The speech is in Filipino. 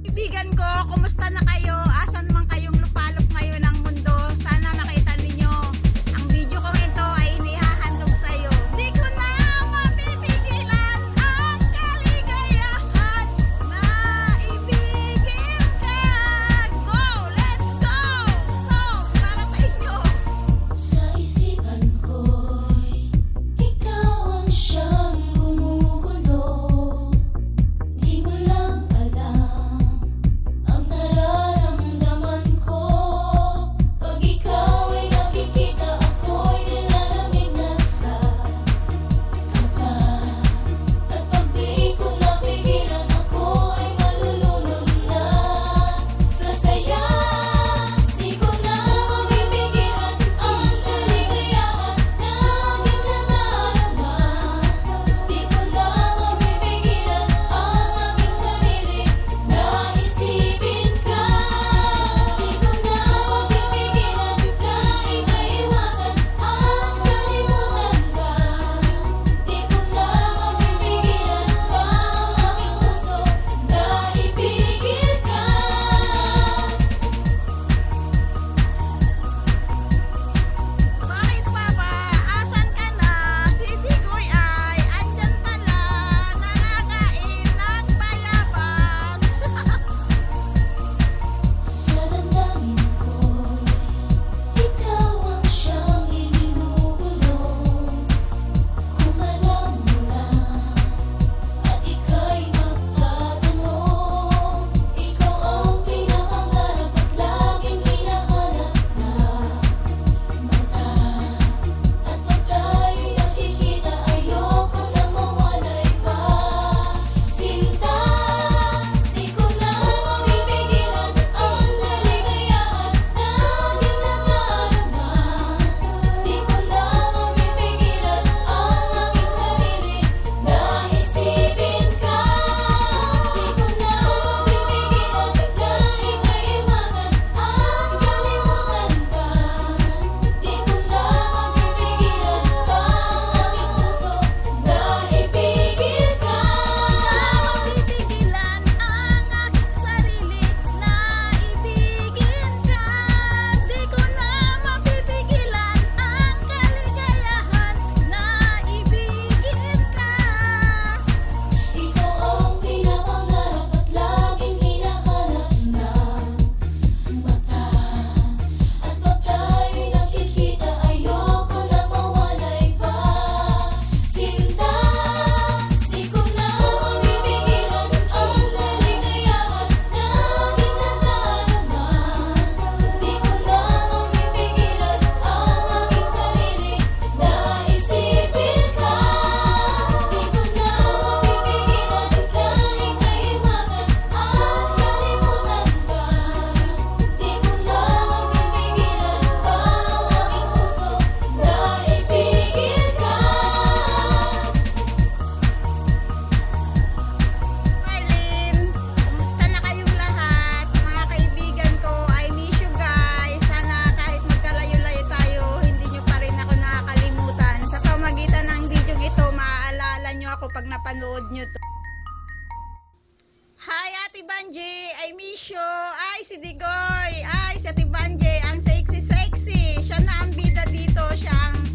Kaibigan ko, kumusta na kayo? Asan man kayong lupalop ngayon ng mundo? Sana nakita ninyo. Ang video kong ito ay inihahandog sa'yo. Di ko na mapipigilan ang kaligayahan na ibigin ka. Go! Let's go! So, para sa inyo. Sa isipan ko'y ikaw ang siyang gumugulo. Di mo lang alam ang nararamdaman ko. Pag ikaw ay nakikita, ako'y nilalamig na sa kaba. At pag di ko napigilan, ako ay malulunod na sa saya. Di ko na mapipigilan ang kaligayahan na aking nadarama. Di ko na mapipigilan ang aking sarili na isipin ka. Di ko na mapipigilan kahit maiwasan ang kalimutan ba. Di ko na mapipigilan pa ang aking puso na ipigil ka. Bakit pa ba? Asan ka na? Si Digoy ay andyan pala. Nakakain at palabas. Sa damdamin ko'y ikaw ang siyang ininubulong. Kung alam mo lang at ika'y magtatanong, ikaw ang pinapangarap at laging hinahanap na mata. At pag tayo'y nakikita, ayoko nang mawalay pa. Sinta, di ko na mapipigilan ang kaligayahan na aking nadarama. Di ko na mapipigilan ang aking sarili na isipin ka. Di ko na mapipigilan kahit maiwasan ang kalimutan pa. Di ko na mapipigilan pa ang aking puso na ipigil ka. Mapipigilan ang aking sarili na ibigin ka. Di ko na mapipigilan ang kaligayahan na ibigin ka. Ikaw ang pinapangarap at laging hinahanap na mata. At pag tayo'y nakikita, ayoko nang mawalay pa. Sinta, di ko na mapipigilan ang kaligayahan na aking nadarama. Di ko na mapipigilan ang aking sarili na isipin ka. Di ko na mapipigilan kahit maiwasan ang kalimutan pa. Di ko na mapipigilan pa ang aking puso na ipigil ka. Marlin, kumusta na kayong lahat? Mga kaibigan ko, I miss you guys. Sana kahit magkalayo-layo tayo, hindi nyo pa rin ako nakakalimutan. Sa pamagitan ng video ito, maaalala nyo ako pag napanood nyo to. Hi Ate Banji, I miss you. Ay si Digoy, ay si Ate Banji, ang sexy-sexy. Siya na ang bida dito, siya ang